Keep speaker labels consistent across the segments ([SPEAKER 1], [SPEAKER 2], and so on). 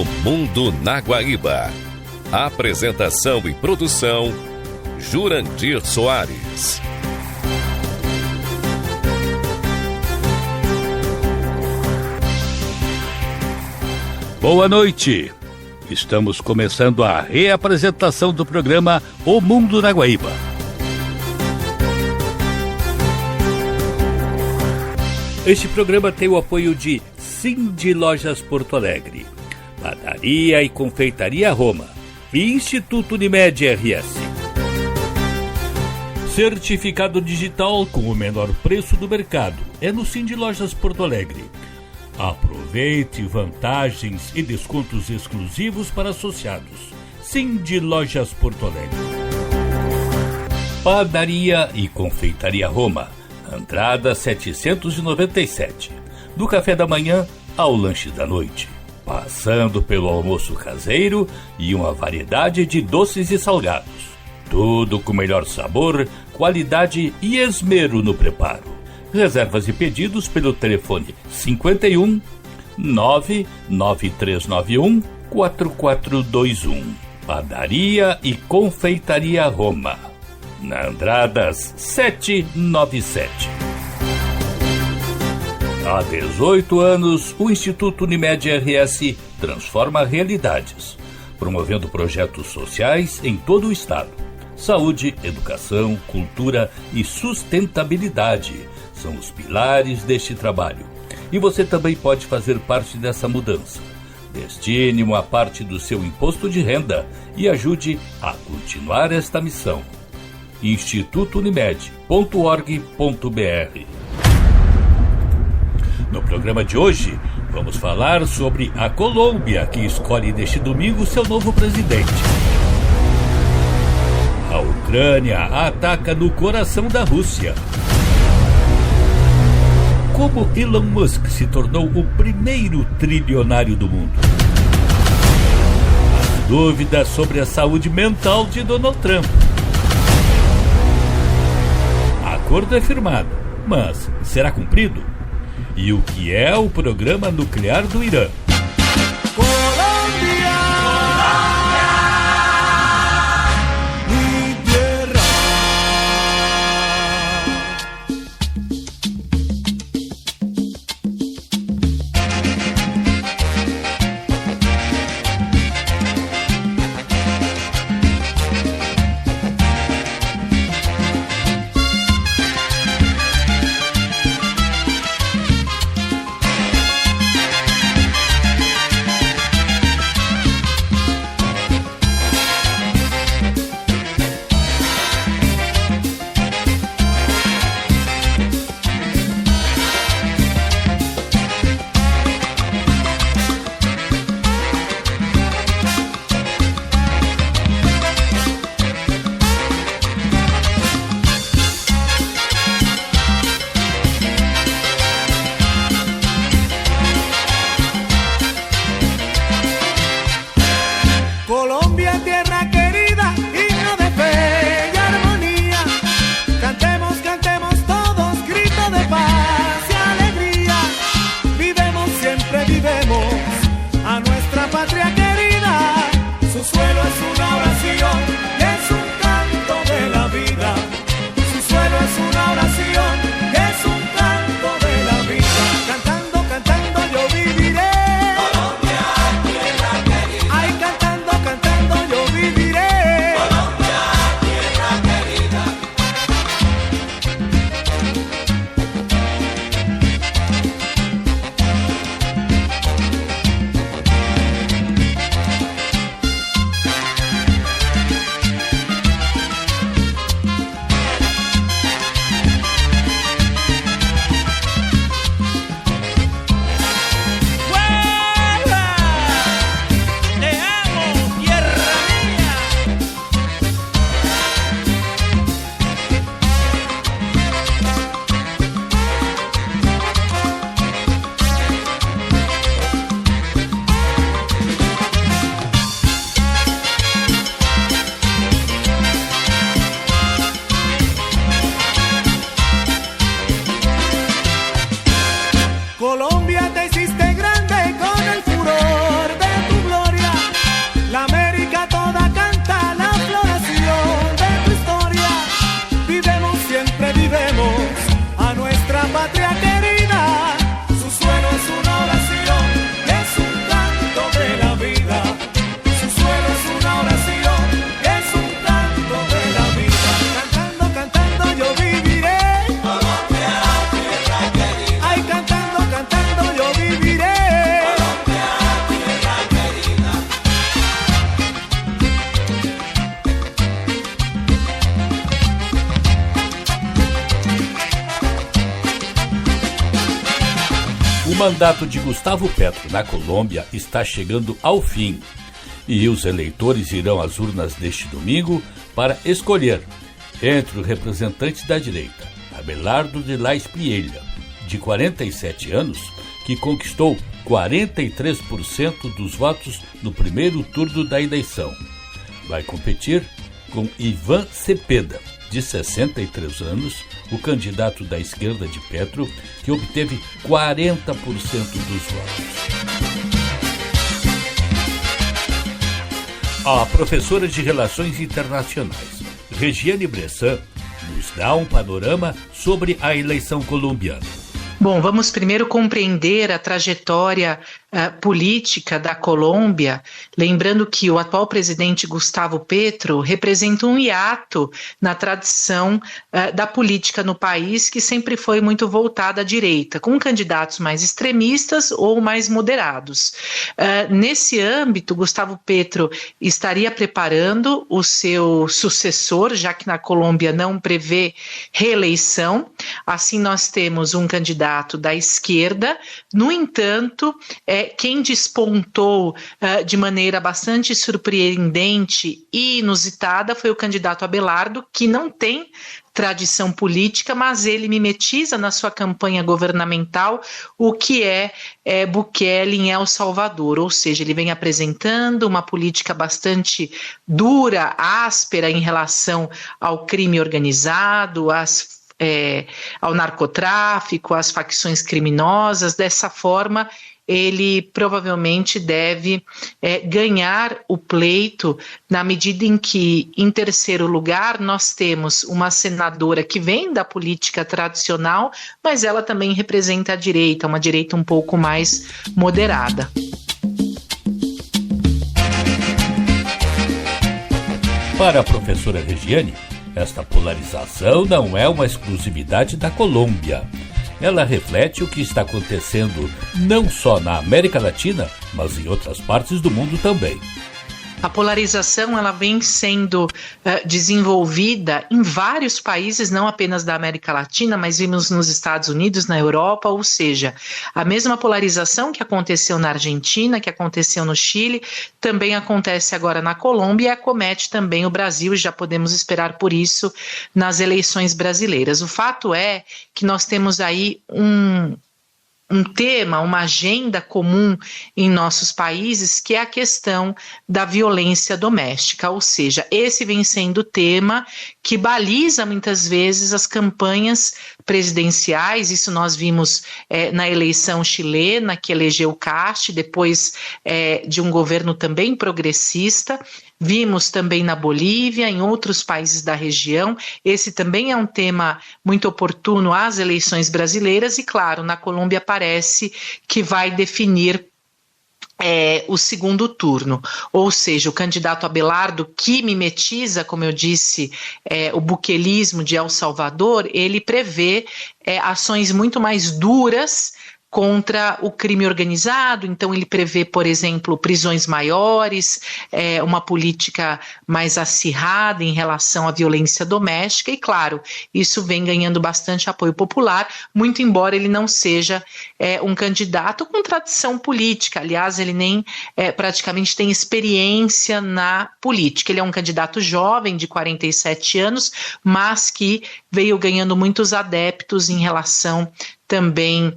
[SPEAKER 1] O Mundo na Guaíba. Apresentação e produção, Jurandir Soares.
[SPEAKER 2] Boa noite. Estamos começando a reapresentação do programa O Mundo na Guaíba. Este programa tem o apoio de Cindy Lojas Porto Alegre, Padaria e Confeitaria Roma e Instituto Unimed RS. Certificado digital com o menor preço do mercado é no Cindy Lojas Porto Alegre. Aproveite vantagens e descontos exclusivos para associados. Cindy Lojas Porto Alegre. Padaria e Confeitaria Roma, Andrada 797. Do café da manhã ao lanche da noite, passando pelo almoço caseiro e uma variedade de doces e salgados. Tudo com melhor sabor, qualidade e esmero no preparo. Reservas e pedidos pelo telefone 51 99391 4421. Padaria e Confeitaria Roma, na Andradas 797. Há 18 anos, o Instituto Unimed RS transforma realidades, promovendo projetos sociais em todo o estado. Saúde, educação, cultura e sustentabilidade são os pilares deste trabalho. E você também pode fazer parte dessa mudança. Destine uma parte do seu imposto de renda e ajude a continuar esta missão. institutounimed.org.br. No programa de hoje, vamos falar sobre a Colômbia, que escolhe neste domingo seu novo presidente. A Ucrânia ataca no coração da Rússia. Como Elon Musk se tornou o primeiro trilionário do mundo. As dúvidas sobre a saúde mental de Donald Trump. Acordo é firmado, mas será cumprido? E o que é o programa nuclear do Irã?
[SPEAKER 3] Colombia, te hiciste grande con el furor de tu gloria.
[SPEAKER 2] mandato de Gustavo Petro na Colômbia está chegando ao fim e os eleitores irão às urnas neste domingo para escolher entre o representante da direita, Abelardo de la Espriella, de 47 anos, que conquistou 43% dos votos no primeiro turno da eleição. Vai competir com Iván Cepeda, de 63 anos, o candidato da esquerda de Petro, que obteve 40% dos votos. A professora de Relações Internacionais, Regiane Bressan, nos dá um panorama sobre a eleição colombiana.
[SPEAKER 3] Bom, vamos primeiro compreender a trajetória política da Colômbia, lembrando que o atual presidente Gustavo Petro representa um hiato na tradição da política no país, que sempre foi muito voltada à direita, com candidatos mais extremistas ou mais moderados. Nesse âmbito, Gustavo Petro estaria preparando o seu sucessor, já que na Colômbia não prevê reeleição. Assim, nós temos um candidato da esquerda. No entanto, quem despontou de maneira bastante surpreendente e inusitada foi o candidato Abelardo, que não tem tradição política, mas ele mimetiza na sua campanha governamental o que é Bukele em El Salvador, ou seja, ele vem apresentando uma política bastante dura, áspera em relação ao crime organizado, ao narcotráfico, às facções criminosas. Dessa forma, ele provavelmente deve ganhar o pleito, na medida em que, em terceiro lugar, nós temos uma senadora que vem da política tradicional, mas ela também representa a direita, uma direita um pouco mais moderada.
[SPEAKER 2] Para a professora Regiane, esta polarização não é uma exclusividade da Colômbia. Ela reflete o que está acontecendo não só na América Latina, mas em outras partes do mundo também.
[SPEAKER 3] A polarização ela vem sendo desenvolvida em vários países, não apenas da América Latina, mas vimos nos Estados Unidos, na Europa, ou seja, a mesma polarização que aconteceu na Argentina, que aconteceu no Chile, também acontece agora na Colômbia e acomete também o Brasil, e já podemos esperar por isso nas eleições brasileiras. O fato é que nós temos aí um tema, uma agenda comum em nossos países, que é a questão da violência doméstica, ou seja, esse vem sendo o tema que baliza muitas vezes as campanhas presidenciais. Isso nós vimos na eleição chilena, que elegeu Kast, depois de um governo também progressista. Vimos também na Bolívia, em outros países da região. Esse também é um tema muito oportuno às eleições brasileiras e, claro, na Colômbia parece que vai definir o segundo turno, ou seja, o candidato Abelardo, que mimetiza, como eu disse, o buquelismo de El Salvador, ele prevê ações muito mais duras contra o crime organizado. Então ele prevê, por exemplo, prisões maiores, uma política mais acirrada em relação à violência doméstica e, claro, isso vem ganhando bastante apoio popular, muito embora ele não seja um candidato com tradição política. Aliás, ele nem praticamente tem experiência na política. Ele é um candidato jovem, de 47 anos, mas que veio ganhando muitos adeptos em relação também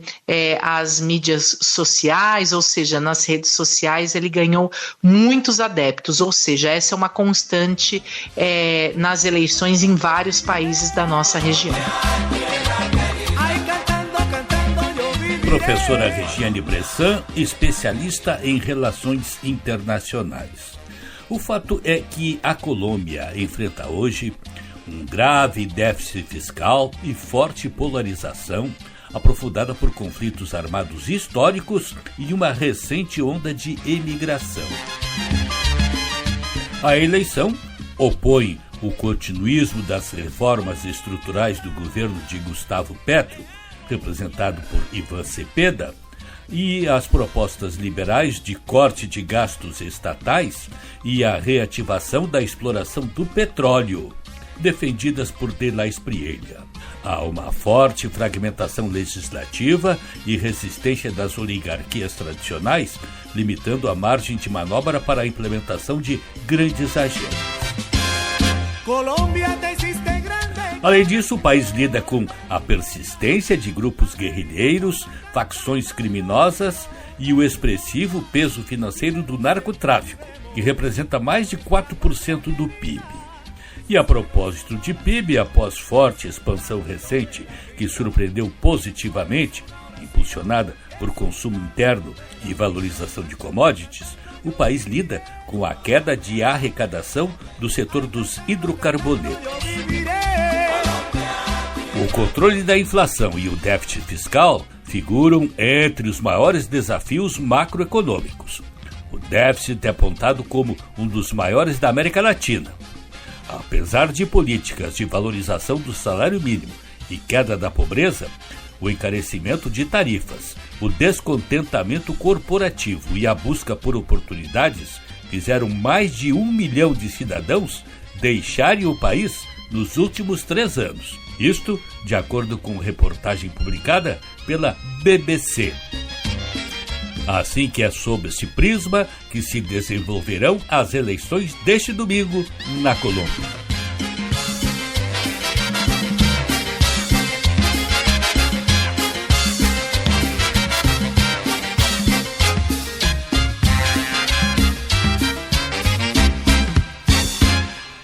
[SPEAKER 3] às mídias sociais, ou seja, nas redes sociais ele ganhou muitos adeptos, ou seja, essa é uma constante nas eleições em vários países da nossa região.
[SPEAKER 2] Professora Regiane Bressan, especialista em relações internacionais. O fato é que a Colômbia enfrenta hoje um grave déficit fiscal e forte polarização, aprofundada por conflitos armados históricos e uma recente onda de imigração. A eleição opõe o continuismo das reformas estruturais do governo de Gustavo Petro, representado por Iván Cepeda, e as propostas liberais de corte de gastos estatais e a reativação da exploração do petróleo, defendidas por de la Espriella. Há uma forte fragmentação legislativa e resistência das oligarquias tradicionais, limitando a margem de manobra para a implementação de grandes agendas. Além disso, o país lida com a persistência de grupos guerrilheiros, facções criminosas e o expressivo peso financeiro do narcotráfico, que representa mais de 4% do PIB. E a propósito de PIB, após forte expansão recente que surpreendeu positivamente, impulsionada por consumo interno e valorização de commodities, o país lida com a queda de arrecadação do setor dos hidrocarbonetos. O controle da inflação e o déficit fiscal figuram entre os maiores desafios macroeconômicos. O déficit é apontado como um dos maiores da América Latina. Apesar de políticas de valorização do salário mínimo e queda da pobreza, o encarecimento de tarifas, o descontentamento corporativo e a busca por oportunidades fizeram mais de 1 milhão de cidadãos deixarem o país nos últimos 3 anos. Isto de acordo com reportagem publicada pela BBC. Assim que é sob esse prisma que se desenvolverão as eleições deste domingo na Colômbia.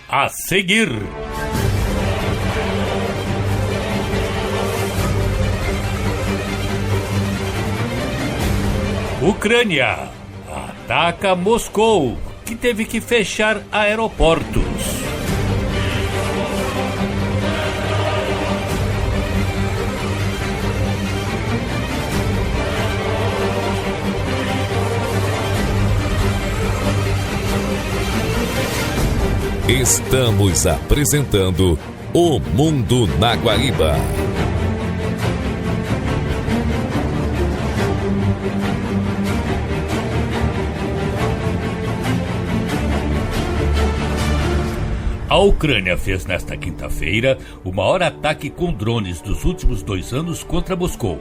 [SPEAKER 2] A seguir... Ucrânia ataca Moscou, que teve que fechar aeroportos.
[SPEAKER 1] Estamos apresentando O Mundo na Guaíba.
[SPEAKER 2] A Ucrânia fez nesta quinta-feira o maior ataque com drones dos últimos 2 anos contra Moscou,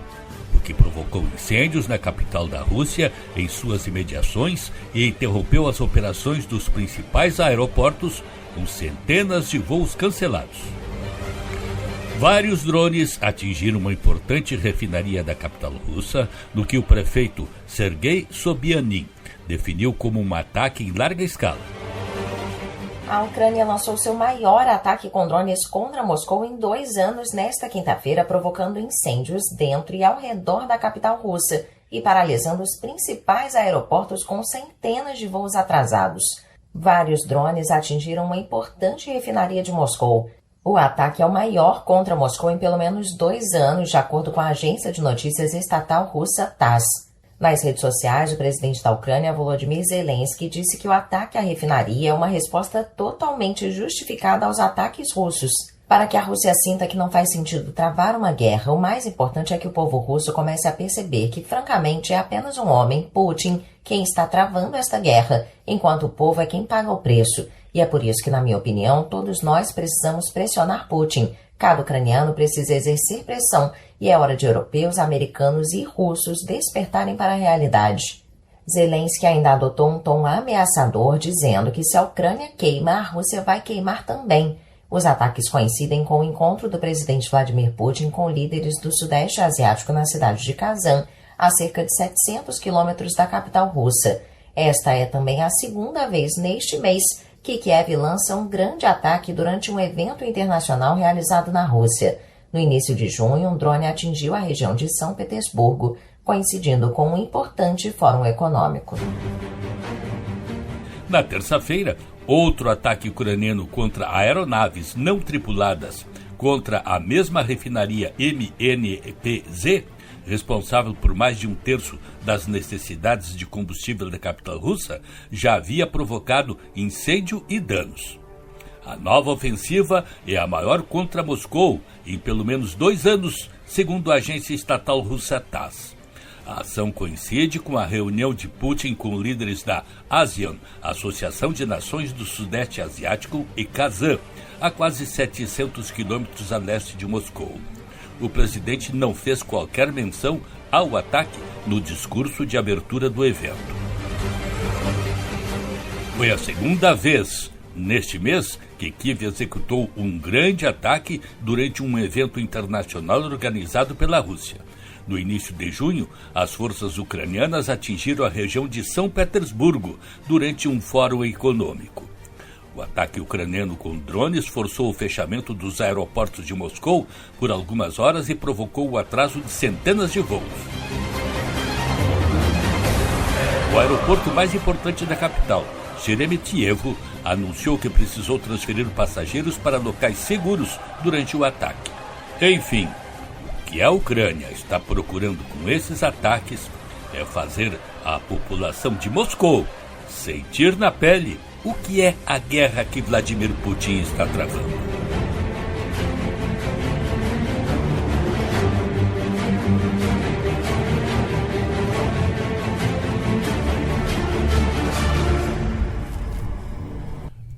[SPEAKER 2] o que provocou incêndios na capital da Rússia, em suas imediações, e interrompeu as operações dos principais aeroportos, com centenas de voos cancelados. Vários drones atingiram uma importante refinaria da capital russa, no que o prefeito Sergei Sobyanin definiu como um ataque em larga escala.
[SPEAKER 4] A Ucrânia lançou seu maior ataque com drones contra Moscou em 2 anos nesta quinta-feira, provocando incêndios dentro e ao redor da capital russa e paralisando os principais aeroportos com centenas de voos atrasados. Vários drones atingiram uma importante refinaria de Moscou. O ataque é o maior contra Moscou em pelo menos 2 anos, de acordo com a agência de notícias estatal russa TASS. Nas redes sociais, o presidente da Ucrânia, Volodymyr Zelensky, disse que o ataque à refinaria é uma resposta totalmente justificada aos ataques russos. Para que a Rússia sinta que não faz sentido travar uma guerra, o mais importante é que o povo russo comece a perceber que, francamente, é apenas um homem, Putin, quem está travando esta guerra, enquanto o povo é quem paga o preço. E é por isso que, na minha opinião, todos nós precisamos pressionar Putin. Cada ucraniano precisa exercer pressão e é hora de europeus, americanos e russos despertarem para a realidade. Zelensky ainda adotou um tom ameaçador, dizendo que se a Ucrânia queima, a Rússia vai queimar também. Os ataques coincidem com o encontro do presidente Vladimir Putin com líderes do Sudeste Asiático na cidade de Kazan, a cerca de 700 quilômetros da capital russa. Esta é também a 2ª vez neste mês que Kiev lança um grande ataque durante um evento internacional realizado na Rússia. No início de junho, um drone atingiu a região de São Petersburgo, coincidindo com um importante fórum econômico.
[SPEAKER 2] Na terça-feira, outro ataque ucraniano contra aeronaves não tripuladas contra a mesma refinaria MNPZ, responsável por mais de 1/3 das necessidades de combustível da capital russa, já havia provocado incêndio e danos. A nova ofensiva é a maior contra Moscou em pelo menos 2 anos, segundo a agência estatal russa TASS. A ação coincide com a reunião de Putin com líderes da ASEAN, Associação de Nações do Sudeste Asiático, e Kazan, a quase 700 quilômetros a leste de Moscou. O presidente não fez qualquer menção ao ataque no discurso de abertura do evento. Foi a segunda vez neste mês que Kiev executou um grande ataque durante um evento internacional organizado pela Rússia. No início de junho, as forças ucranianas atingiram a região de São Petersburgo durante um fórum econômico. O ataque ucraniano com drones forçou o fechamento dos aeroportos de Moscou por algumas horas e provocou o atraso de centenas de voos. O aeroporto mais importante da capital, Sheremetyevo, anunciou que precisou transferir passageiros para locais seguros durante o ataque. Enfim, o que a Ucrânia está procurando com esses ataques é fazer a população de Moscou sentir na pele o que é a guerra que Vladimir Putin está travando.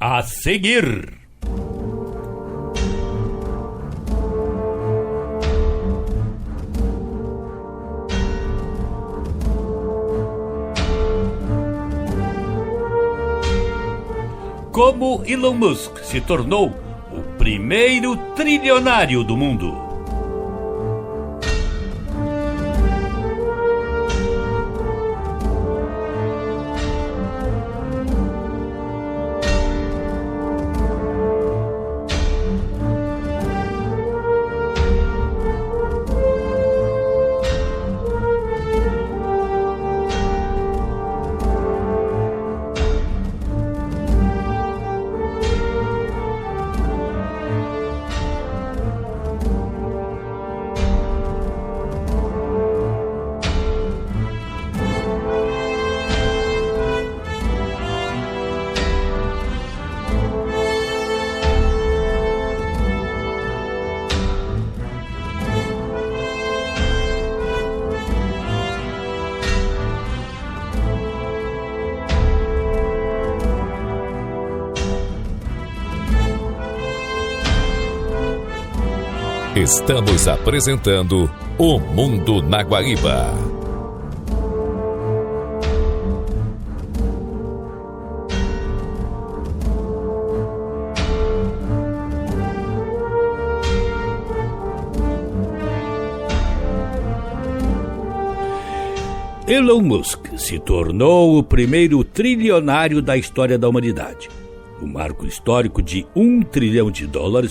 [SPEAKER 2] A seguir, como Elon Musk se tornou o primeiro trilionário do mundo.
[SPEAKER 1] Estamos apresentando O Mundo na Guaíba.
[SPEAKER 2] Elon Musk se tornou o primeiro trilionário da história da humanidade. O marco histórico de $1 trilhão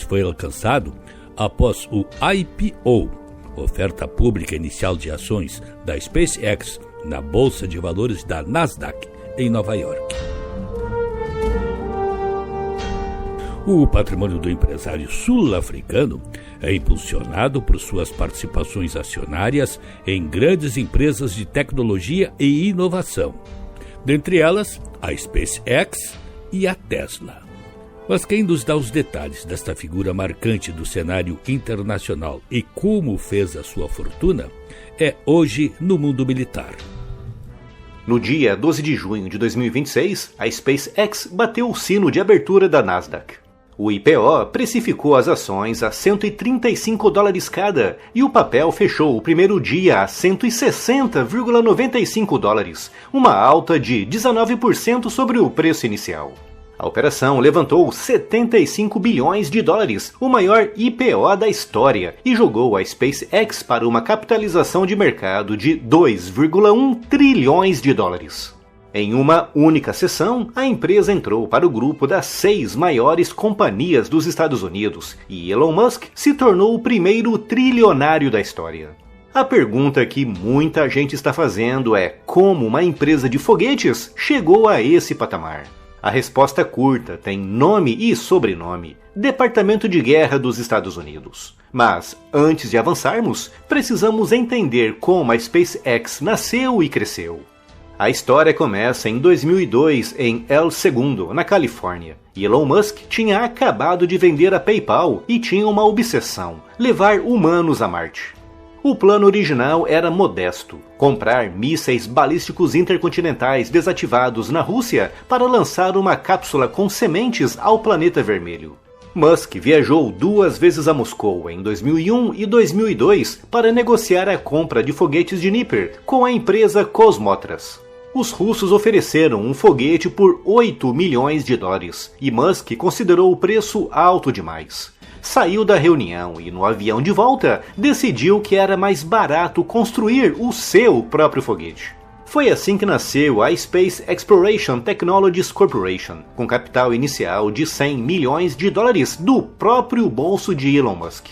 [SPEAKER 2] foi alcançado após o IPO, oferta pública inicial de ações da SpaceX na Bolsa de Valores da Nasdaq, em Nova York. O patrimônio do empresário sul-africano é impulsionado por suas participações acionárias em grandes empresas de tecnologia e inovação, dentre elas a SpaceX e a Tesla. Mas quem nos dá os detalhes desta figura marcante do cenário internacional e como fez a sua fortuna é Hoje no Mundo Militar.
[SPEAKER 5] No dia 12 de junho de 2026, a SpaceX bateu o sino de abertura da Nasdaq. O IPO precificou as ações a $135 cada e o papel fechou o primeiro dia a $160,95, uma alta de 19% sobre o preço inicial. A operação levantou $75 bilhões, o maior IPO da história, e jogou a SpaceX para uma capitalização de mercado de $2,1 trilhões. Em uma única sessão, a empresa entrou para o grupo das 6 maiores companhias dos Estados Unidos e Elon Musk se tornou o primeiro trilionário da história. A pergunta que muita gente está fazendo é como uma empresa de foguetes chegou a esse patamar. A resposta curta tem nome e sobrenome: Departamento de Guerra dos Estados Unidos. Mas, antes de avançarmos, precisamos entender como a SpaceX nasceu e cresceu. A história começa em 2002 em El Segundo, na Califórnia. Elon Musk tinha acabado de vender a PayPal e tinha uma obsessão: levar humanos a Marte. O plano original era modesto: comprar mísseis balísticos intercontinentais desativados na Rússia para lançar uma cápsula com sementes ao planeta vermelho. Musk viajou 2 vezes a Moscou em 2001 e 2002 para negociar a compra de foguetes de Dnipro com a empresa Kosmotras. Os russos ofereceram um foguete por $8 milhões e Musk considerou o preço alto demais. Saiu da reunião e, no avião de volta, decidiu que era mais barato construir o seu próprio foguete. Foi assim que nasceu a Space Exploration Technologies Corporation, com capital inicial de $100 milhões do próprio bolso de Elon Musk.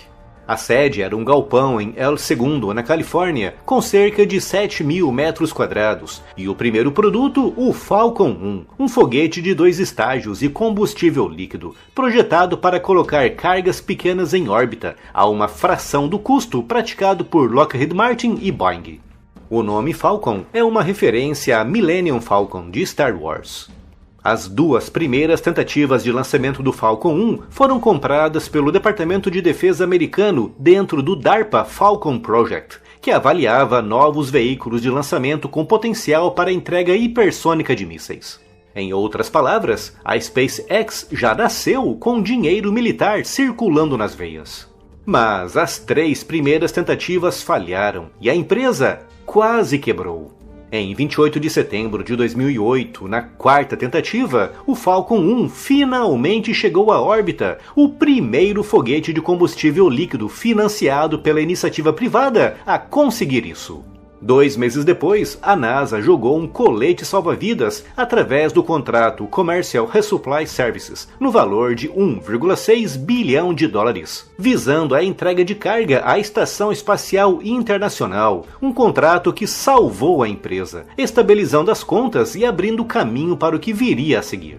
[SPEAKER 5] A sede era um galpão em El Segundo, na Califórnia, com cerca de 7.000 metros quadrados, e o primeiro produto, o Falcon 1, um foguete de 2 estágios e combustível líquido, projetado para colocar cargas pequenas em órbita, a uma fração do custo praticado por Lockheed Martin e Boeing. O nome Falcon é uma referência a Millennium Falcon de Star Wars. As 2 primeiras tentativas de lançamento do Falcon 1 foram compradas pelo Departamento de Defesa americano dentro do DARPA Falcon Project, que avaliava novos veículos de lançamento com potencial para entrega hipersônica de mísseis. Em outras palavras, a SpaceX já nasceu com dinheiro militar circulando nas veias. Mas as 3 primeiras tentativas falharam e a empresa quase quebrou. Em 28 de setembro de 2008, na 4ª tentativa, o Falcon 1 finalmente chegou à órbita, o primeiro foguete de combustível líquido financiado pela iniciativa privada a conseguir isso. 2 meses depois, a NASA jogou um colete salva-vidas através do contrato Commercial Resupply Services, no valor de $1,6 bilhão, visando a entrega de carga à Estação Espacial Internacional, um contrato que salvou a empresa, estabilizando as contas e abrindo caminho para o que viria a seguir.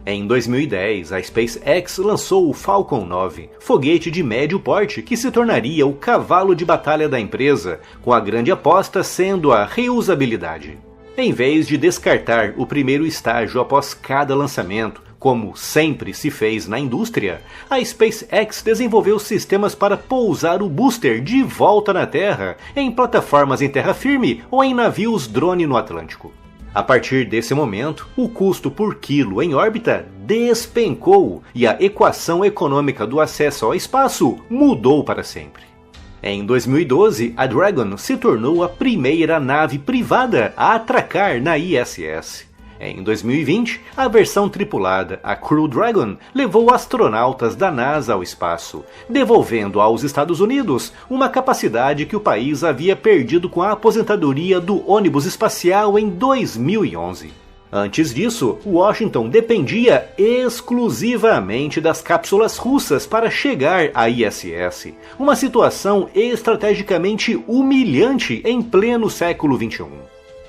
[SPEAKER 5] Em 2010, a SpaceX lançou o Falcon 9, foguete de médio porte que se tornaria o cavalo de batalha da empresa, com a grande aposta sendo a reusabilidade. Em vez de descartar o primeiro estágio após cada lançamento, como sempre se fez na indústria, a SpaceX desenvolveu sistemas para pousar o booster de volta na Terra, em plataformas em terra firme ou em navios drone no Atlântico. A partir desse momento, o custo por quilo em órbita despencou e a equação econômica do acesso ao espaço mudou para sempre. Em 2012, a Dragon se tornou a primeira nave privada a atracar na ISS. Em 2020, a versão tripulada, a Crew Dragon, levou astronautas da NASA ao espaço, devolvendo aos Estados Unidos uma capacidade que o país havia perdido com a aposentadoria do ônibus espacial em 2011. Antes disso, Washington dependia exclusivamente das cápsulas russas para chegar à ISS, uma situação estrategicamente humilhante em pleno século XXI.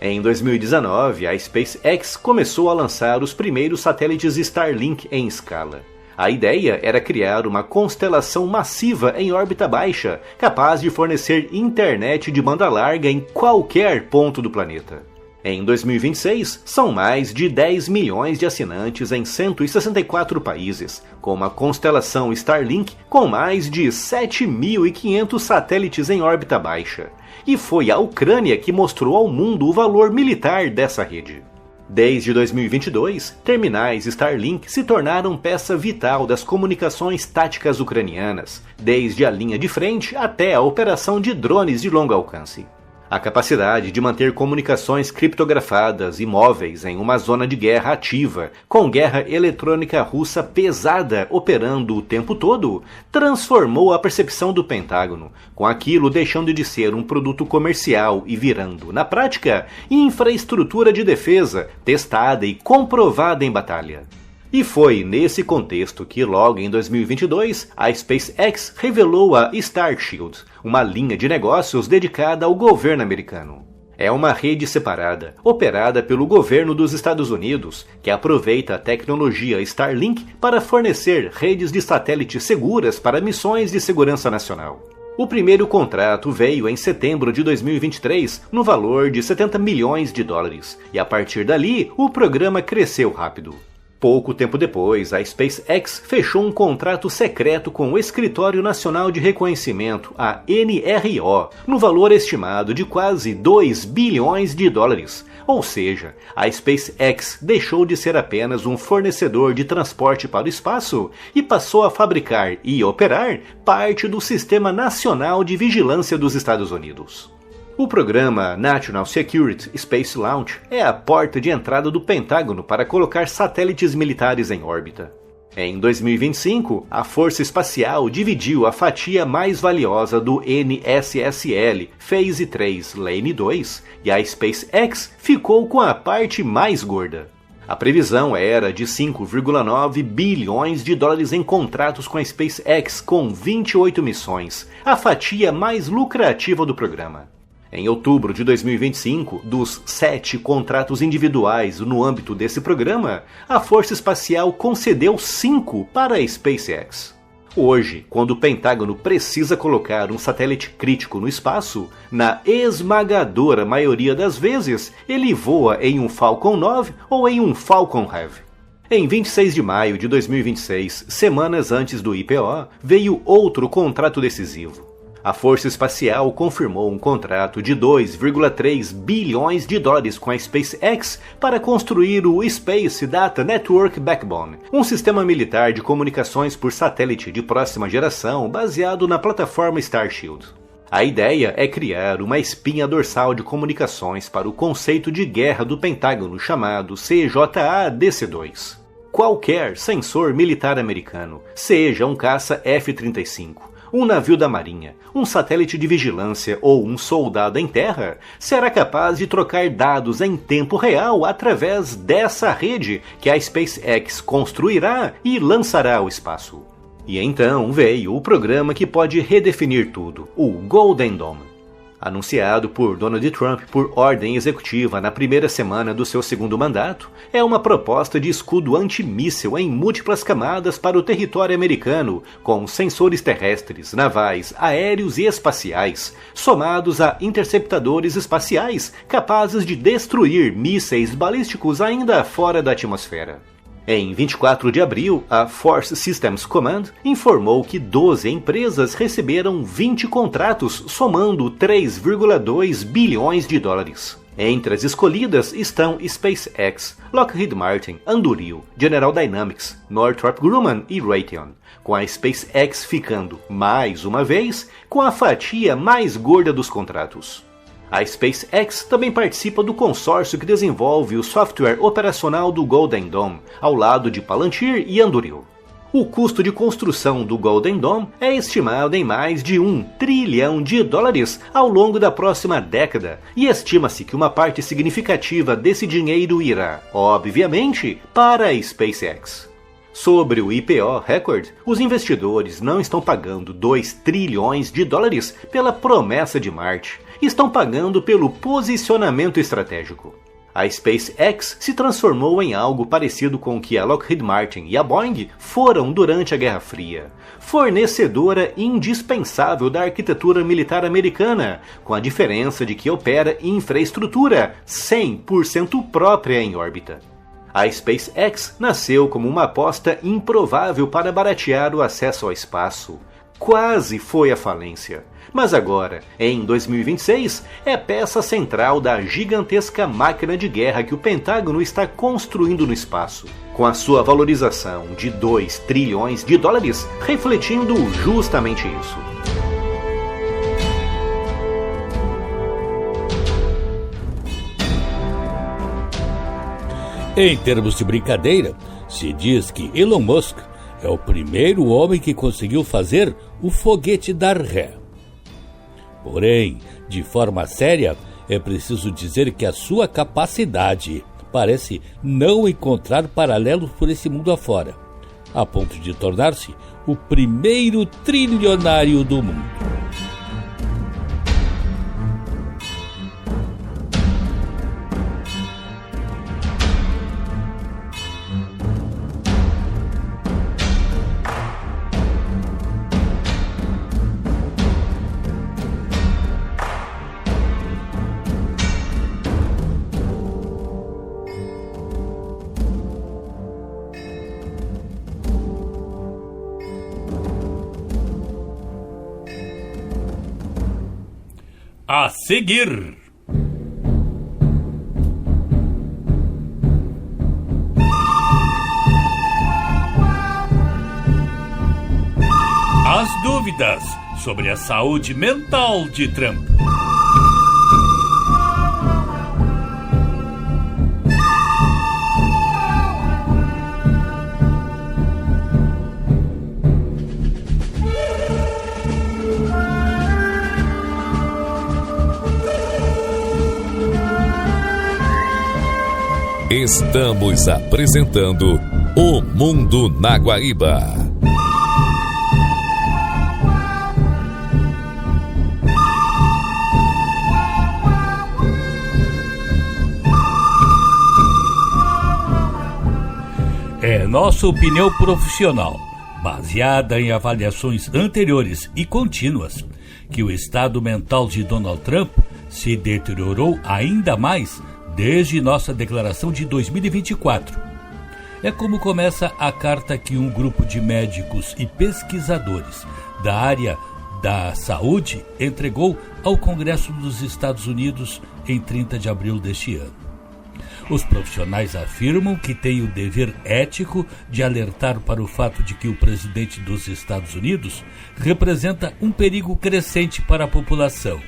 [SPEAKER 5] Em 2019, a SpaceX começou a lançar os primeiros satélites Starlink em escala. A ideia era criar uma constelação massiva em órbita baixa, capaz de fornecer internet de banda larga em qualquer ponto do planeta. Em 2026, são mais de 10 milhões de assinantes em 164 países, com uma constelação Starlink com mais de 7.500 satélites em órbita baixa. E foi a Ucrânia que mostrou ao mundo o valor militar dessa rede. Desde 2022, terminais Starlink se tornaram peça vital das comunicações táticas ucranianas, desde a linha de frente até a operação de drones de longo alcance. A capacidade de manter comunicações criptografadas e móveis em uma zona de guerra ativa, com guerra eletrônica russa pesada operando o tempo todo, transformou a percepção do Pentágono, com aquilo deixando de ser um produto comercial e virando, na prática, infraestrutura de defesa, testada e comprovada em batalha. E foi nesse contexto que, logo em 2022, a SpaceX revelou a Starshield, uma linha de negócios dedicada ao governo americano. É uma rede separada, operada pelo governo dos Estados Unidos, que aproveita a tecnologia Starlink para fornecer redes de satélite seguras para missões de segurança nacional. O primeiro contrato veio em setembro de 2023, no valor de $70 milhões, e a partir dali, o programa cresceu rápido. Pouco tempo depois, a SpaceX fechou um contrato secreto com o Escritório Nacional de Reconhecimento, a NRO, no valor estimado de quase 2 bilhões de dólares. Ou seja, a SpaceX deixou de ser apenas um fornecedor de transporte para o espaço e passou a fabricar e operar parte do Sistema Nacional de Vigilância dos Estados Unidos. O programa National Security Space Launch é a porta de entrada do Pentágono para colocar satélites militares em órbita. Em 2025, a Força Espacial dividiu a fatia mais valiosa do NSSL Phase 3 Lane 2 e a SpaceX ficou com a parte mais gorda. A previsão era de 5,9 bilhões de dólares em contratos com a SpaceX com 28 missões, a fatia mais lucrativa do programa. Em outubro de 2025, dos 7 contratos individuais no âmbito desse programa, a Força Espacial concedeu 5 para a SpaceX. Hoje, quando o Pentágono precisa colocar um satélite crítico no espaço, na esmagadora maioria das vezes, ele voa em um Falcon 9 ou em um Falcon Heavy. Em 26 de maio de 2026, semanas antes do IPO, veio outro contrato decisivo. A Força Espacial confirmou um contrato de 2,3 bilhões de dólares com a SpaceX para construir o Space Data Network Backbone, um sistema militar de comunicações por satélite de próxima geração baseado na plataforma Starshield. A ideia é criar uma espinha dorsal de comunicações para o conceito de guerra do Pentágono chamado CJA-DC-2. Qualquer sensor militar americano, seja um caça F-35, um navio da Marinha, um satélite de vigilância ou um soldado em terra, será capaz de trocar dados em tempo real através dessa rede que a SpaceX construirá e lançará ao espaço. E então veio o programa que pode redefinir tudo, o Golden Dome. Anunciado por Donald Trump por ordem executiva na primeira semana do seu segundo mandato, é uma proposta de escudo antimíssil em múltiplas camadas para o território americano, com sensores terrestres, navais, aéreos e espaciais, somados a interceptadores espaciais capazes de destruir mísseis balísticos ainda fora da atmosfera. Em 24 de abril, a Force Systems Command informou que 12 empresas receberam 20 contratos, somando 3,2 bilhões de dólares. Entre as escolhidas estão SpaceX, Lockheed Martin, Anduril, General Dynamics, Northrop Grumman e Raytheon, com a SpaceX ficando, mais uma vez, com a fatia mais gorda dos contratos. A SpaceX também participa do consórcio que desenvolve o software operacional do Golden Dome, ao lado de Palantir e Anduril. O custo de construção do Golden Dome é estimado em mais de 1 trilhão de dólares ao longo da próxima década, e estima-se que uma parte significativa desse dinheiro irá, obviamente, para a SpaceX. Sobre o IPO Record, os investidores não estão pagando 2 trilhões de dólares pela promessa de Marte, estão pagando pelo posicionamento estratégico. A SpaceX se transformou em algo parecido com o que a Lockheed Martin e a Boeing foram durante a Guerra Fria, fornecedora indispensável da arquitetura militar americana, com a diferença de que opera infraestrutura 100% própria em órbita. A SpaceX nasceu como uma aposta improvável para baratear o acesso ao espaço. Quase foi à falência. Mas agora, em 2026, é peça central da gigantesca máquina de guerra que o Pentágono está construindo no espaço, com a sua valorização de 2 trilhões de dólares, refletindo justamente isso.
[SPEAKER 2] Em termos de brincadeira, se diz que Elon Musk é o primeiro homem que conseguiu fazer o foguete dar ré. Porém, de forma séria, é preciso dizer que a sua capacidade parece não encontrar paralelos por esse mundo afora, a ponto de tornar-se o primeiro trilionário do mundo. A seguir. As dúvidas sobre a saúde mental de Trump.
[SPEAKER 1] Estamos apresentando O Mundo na Guaíba.
[SPEAKER 2] É nossa opinião profissional, baseada em avaliações anteriores e contínuas, que o estado mental de Donald Trump se deteriorou ainda mais desde nossa declaração de 2024. É como começa a carta que um grupo de médicos e pesquisadores da área da saúde entregou ao Congresso dos Estados Unidos em 30 de abril deste ano. Os profissionais afirmam que têm o dever ético de alertar para o fato de que o presidente dos Estados Unidos representa um perigo crescente para a população.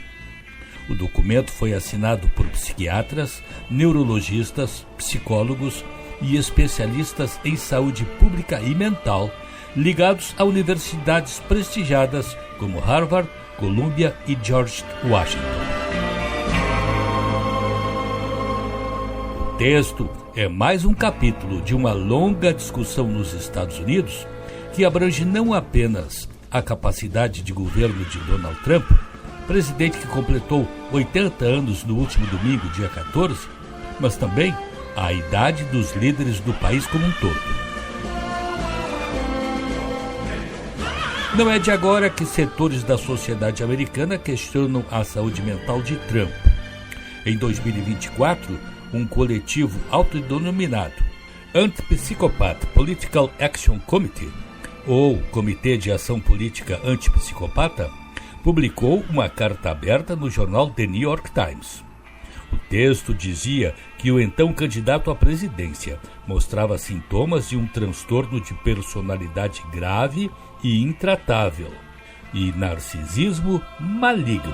[SPEAKER 2] O documento foi assinado por psiquiatras, neurologistas, psicólogos e especialistas em saúde pública e mental, ligados a universidades prestigiadas como Harvard, Columbia e George Washington. O texto é mais um capítulo de uma longa discussão nos Estados Unidos que abrange não apenas a capacidade de governo de Donald Trump, presidente que completou 80 anos no último domingo, dia 14, mas também a idade dos líderes do país como um todo. Não é de agora que setores da sociedade americana questionam a saúde mental de Trump. Em 2024, um coletivo autodenominado Anti-Psychopath Political Action Committee, ou Comitê de Ação Política Antipsicopata, publicou uma carta aberta no jornal The New York Times. O texto dizia que o então candidato à presidência mostrava sintomas de um transtorno de personalidade grave e intratável e narcisismo maligno.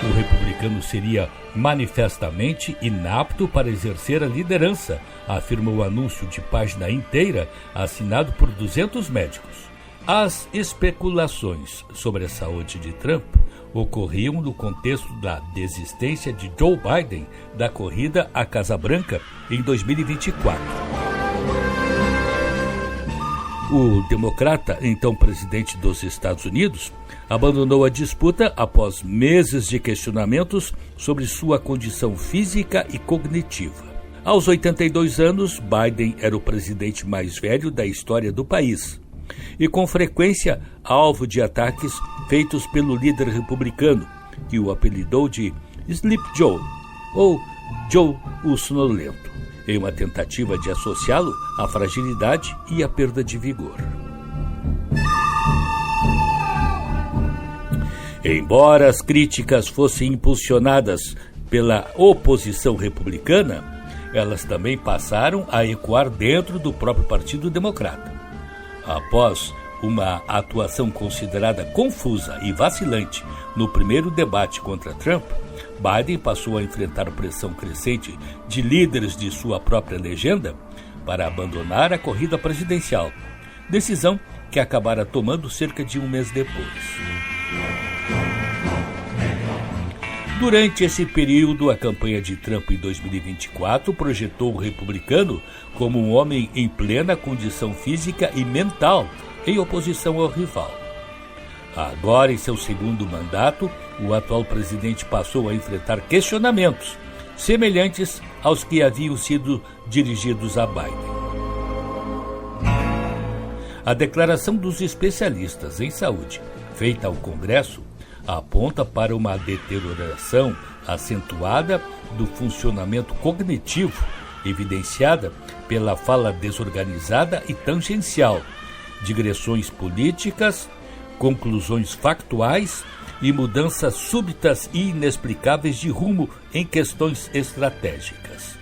[SPEAKER 2] O republicano seria manifestamente inapto para exercer a liderança, afirma o anúncio de página inteira assinado por 200 médicos. As especulações sobre a saúde de Trump ocorriam no contexto da desistência de Joe Biden da corrida à Casa Branca em 2024. O democrata, então presidente dos Estados Unidos, abandonou a disputa após meses de questionamentos sobre sua condição física e cognitiva. Aos 82 anos, Biden era o presidente mais velho da história do país e, com frequência, alvo de ataques feitos pelo líder republicano, que o apelidou de Sleep Joe, ou Joe o Sonolento, em uma tentativa de associá-lo à fragilidade e à perda de vigor. Embora as críticas fossem impulsionadas pela oposição republicana, elas também passaram a ecoar dentro do próprio Partido Democrata. Após uma atuação considerada confusa e vacilante no primeiro debate contra Trump, Biden passou a enfrentar pressão crescente de líderes de sua própria legenda para abandonar a corrida presidencial, decisão que acabara tomando cerca de um mês depois. Durante esse período, a campanha de Trump em 2024 projetou o republicano como um homem em plena condição física e mental, em oposição ao rival. Agora, em seu segundo mandato, o atual presidente passou a enfrentar questionamentos semelhantes aos que haviam sido dirigidos a Biden. A declaração dos especialistas em saúde, feita ao Congresso, aponta para uma deterioração acentuada do funcionamento cognitivo, evidenciada pela fala desorganizada e tangencial, digressões políticas, conclusões factuais e mudanças súbitas e inexplicáveis de rumo em questões estratégicas.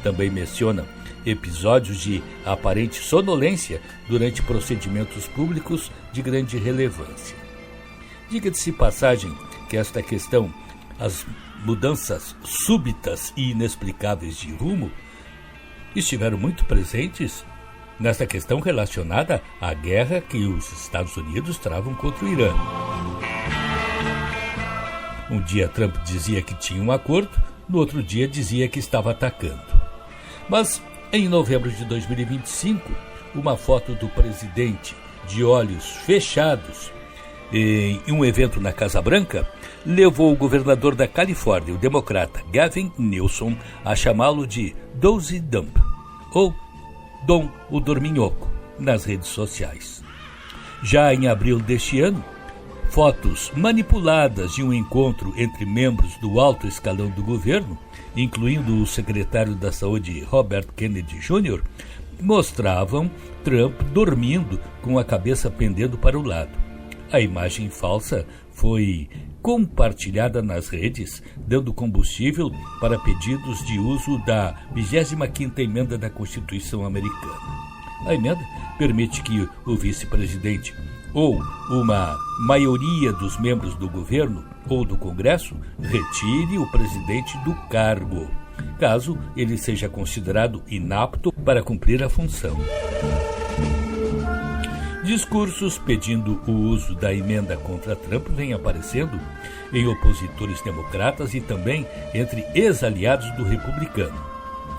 [SPEAKER 2] Também menciona episódios de aparente sonolência durante procedimentos públicos de grande relevância. Diga-se passagem que esta questão, as mudanças súbitas e inexplicáveis de rumo, estiveram muito presentes nesta questão relacionada à guerra que os Estados Unidos travam contra o Irã. Um dia Trump dizia que tinha um acordo, no outro dia dizia que estava atacando. Mas, em novembro de 2025, uma foto do presidente de olhos fechados em um evento na Casa Branca levou o governador da Califórnia, o democrata Gavin Newsom, a chamá-lo de Dozy Dump, ou Dom o Dorminhoco, nas redes sociais. Já em abril deste ano, fotos manipuladas de um encontro entre membros do alto escalão do governo, incluindo o secretário da Saúde Robert Kennedy Jr., mostravam Trump dormindo com a cabeça pendendo para o lado. A imagem falsa foi compartilhada nas redes, dando combustível para pedidos de uso da 25ª emenda da Constituição americana. A emenda permite que o vice-presidente ou uma maioria dos membros do governo ou do Congresso retire o presidente do cargo, caso ele seja considerado inapto para cumprir a função. Discursos pedindo o uso da emenda contra Trump vêm aparecendo em opositores democratas e também entre ex-aliados do republicano.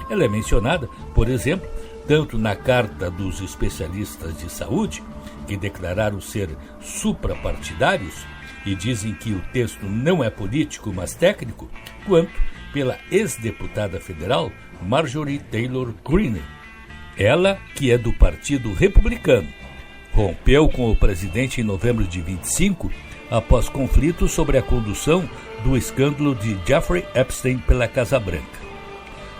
[SPEAKER 2] Ela é mencionada, por exemplo, tanto na carta dos especialistas de saúde, que declararam ser suprapartidários e dizem que o texto não é político, mas técnico, quanto pela ex-deputada federal Marjorie Taylor Greene. Ela, que é do Partido Republicano, rompeu com o presidente em novembro de 25, após conflitos sobre a condução do escândalo de Jeffrey Epstein pela Casa Branca.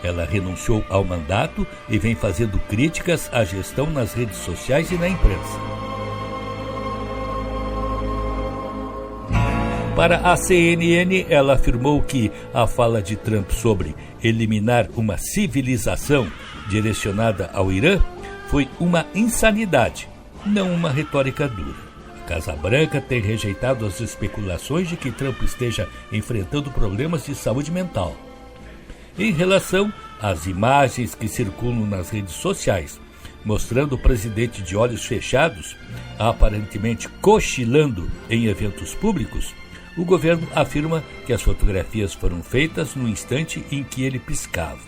[SPEAKER 2] Ela renunciou ao mandato e vem fazendo críticas à gestão nas redes sociais e na imprensa. Para a CNN, ela afirmou que a fala de Trump sobre eliminar uma civilização direcionada ao Irã foi uma insanidade, não uma retórica dura. A Casa Branca tem rejeitado as especulações de que Trump esteja enfrentando problemas de saúde mental. Em relação às imagens que circulam nas redes sociais, mostrando o presidente de olhos fechados, aparentemente cochilando em eventos públicos, o governo afirma que as fotografias foram feitas no instante em que ele piscava.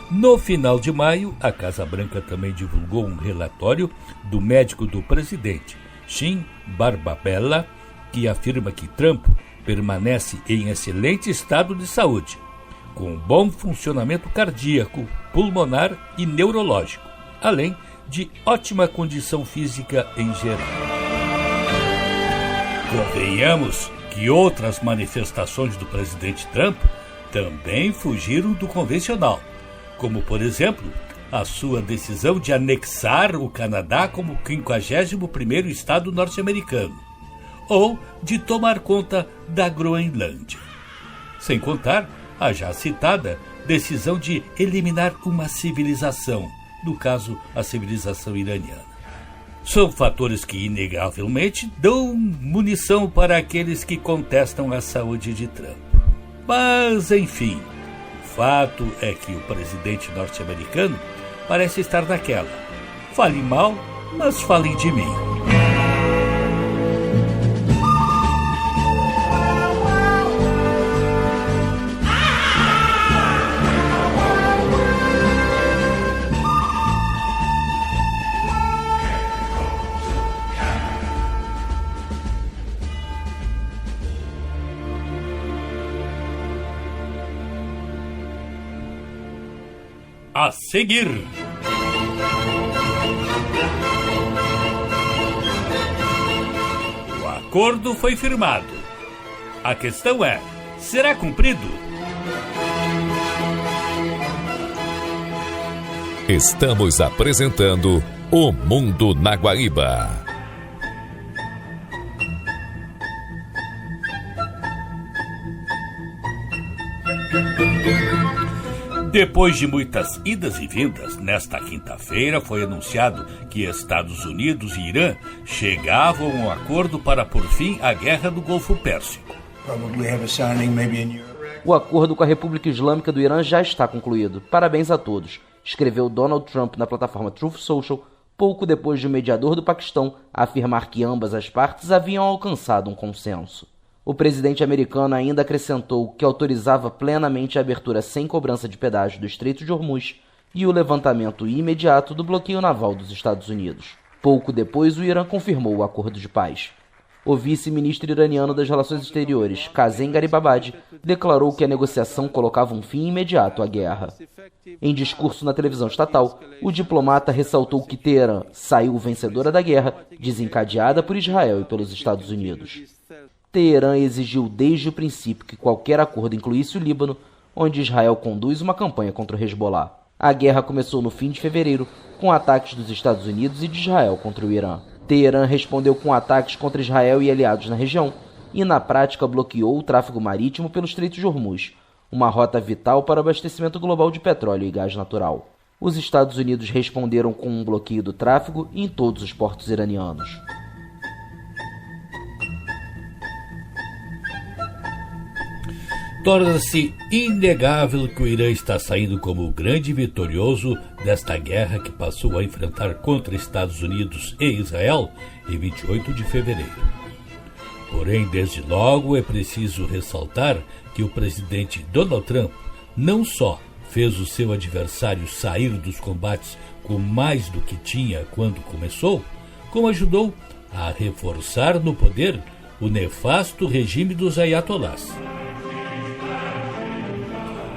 [SPEAKER 2] No final de maio, a Casa Branca também divulgou um relatório do médico do presidente, Shin Barbabella, que afirma que Trump permanece em excelente estado de saúde, com bom funcionamento cardíaco, pulmonar e neurológico, além de ótima condição física em geral. Convenhamos que outras manifestações do presidente Trump também fugiram do convencional, como, por exemplo, a sua decisão de anexar o Canadá como 51º estado norte-americano, ou de tomar conta da Groenlândia. Sem contar a já citada decisão de eliminar uma civilização, no caso, a civilização iraniana. São fatores que, inegavelmente, dão munição para aqueles que contestam a saúde de Trump. Mas, enfim, o fato é que o presidente norte-americano parece estar naquela. Falem mal, mas falem de mim. A seguir, o acordo foi firmado. A questão é, será cumprido?
[SPEAKER 1] Estamos apresentando O Mundo na Guaíba.
[SPEAKER 2] Depois de muitas idas e vindas, nesta quinta-feira foi anunciado que Estados Unidos e Irã chegavam a um acordo para pôr fim à Guerra do Golfo Pérsico.
[SPEAKER 6] O acordo com a República Islâmica do Irã já está concluído. Parabéns a todos, escreveu Donald Trump na plataforma Truth Social, pouco depois de o mediador do Paquistão afirmar que ambas as partes haviam alcançado um consenso. O presidente americano ainda acrescentou que autorizava plenamente a abertura sem cobrança de pedágio do Estreito de Hormuz e o levantamento imediato do bloqueio naval dos Estados Unidos. Pouco depois, o Irã confirmou o acordo de paz. O vice-ministro iraniano das Relações Exteriores, Kazem Garibabadi, declarou que a negociação colocava um fim imediato à guerra. Em discurso na televisão estatal, o diplomata ressaltou que Teherã saiu vencedora da guerra, desencadeada por Israel e pelos Estados Unidos. Teherã exigiu desde o princípio que qualquer acordo incluísse o Líbano, onde Israel conduz uma campanha contra o Hezbollah. A guerra começou no fim de fevereiro, com ataques dos Estados Unidos e de Israel contra o Irã. Teherã respondeu com ataques contra Israel e aliados na região, e na prática bloqueou o tráfego marítimo pelo Estreito de Hormuz, uma rota vital para o abastecimento global de petróleo e gás natural. Os Estados Unidos responderam com um bloqueio do tráfego em todos os portos iranianos.
[SPEAKER 2] Torna-se inegável que o Irã está saindo como o grande vitorioso desta guerra que passou a enfrentar contra Estados Unidos e Israel em 28 de fevereiro. Porém, desde logo é preciso ressaltar que o presidente Donald Trump não só fez o seu adversário sair dos combates com mais do que tinha quando começou, como ajudou a reforçar no poder o nefasto regime dos ayatolás.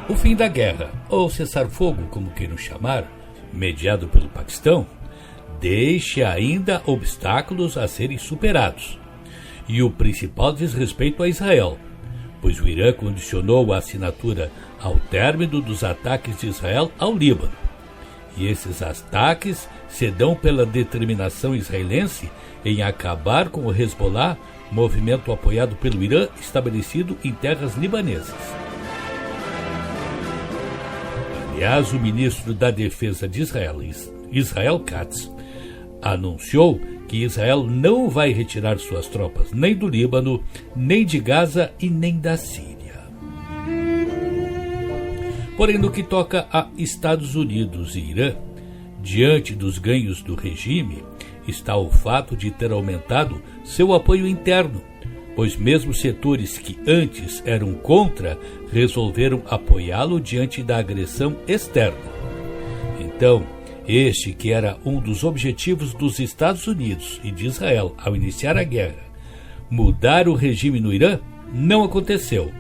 [SPEAKER 2] O fim da guerra, ou cessar-fogo, como queiram chamar, mediado pelo Paquistão, deixa ainda obstáculos a serem superados. E o principal diz respeito a Israel, pois o Irã condicionou a assinatura ao término dos ataques de Israel ao Líbano. E esses ataques se dão pela determinação israelense em acabar com o Hezbollah, movimento apoiado pelo Irã estabelecido em terras libanesas. Aliás, o ministro da Defesa de Israel, Israel Katz, anunciou que Israel não vai retirar suas tropas nem do Líbano, nem de Gaza e nem da Síria. Porém, no que toca a Estados Unidos e Irã, diante dos ganhos do regime, está o fato de ter aumentado seu apoio interno, pois mesmo setores que antes eram contra resolveram apoiá-lo diante da agressão externa. Então, este que era um dos objetivos dos Estados Unidos e de Israel ao iniciar a guerra, mudar o regime no Irã, não aconteceu.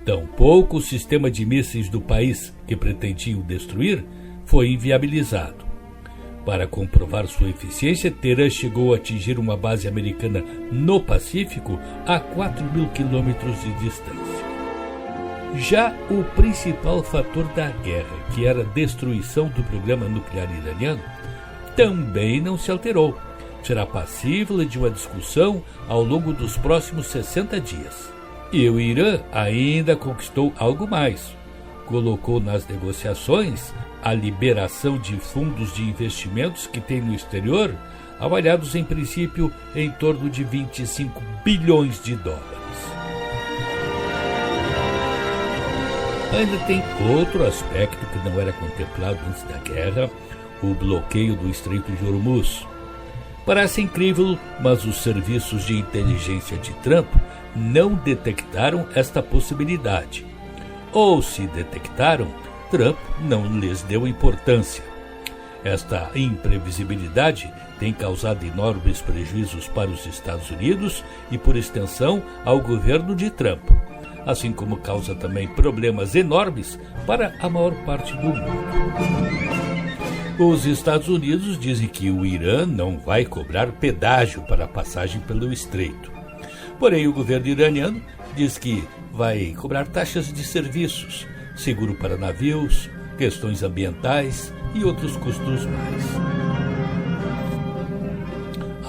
[SPEAKER 2] Tampouco o sistema de mísseis do país que pretendiam destruir foi inviabilizado. Para comprovar sua eficiência, Teherã chegou a atingir uma base americana no Pacífico a 4.000 quilômetros de distância. Já o principal fator da guerra, que era a destruição do programa nuclear iraniano, também não se alterou. Será passível de uma discussão ao longo dos próximos 60 dias. E o Irã ainda conquistou algo mais. Colocou nas negociações a liberação de fundos de investimentos que tem no exterior, avaliados em princípio em torno de 25 bilhões de dólares. Ainda tem outro aspecto que não era contemplado antes da guerra, o bloqueio do Estreito de Hormuz. Parece incrível, mas os serviços de inteligência de Trump não detectaram esta possibilidade. Ou se detectaram, Trump não lhes deu importância. Esta imprevisibilidade tem causado enormes prejuízos para os Estados Unidos e, por extensão, ao governo de Trump, assim como causa também problemas enormes para a maior parte do mundo. Os Estados Unidos dizem que o Irã não vai cobrar pedágio para a passagem pelo estreito. Porém, o governo iraniano diz que vai cobrar taxas de serviços, seguro para navios, questões ambientais e outros custos mais.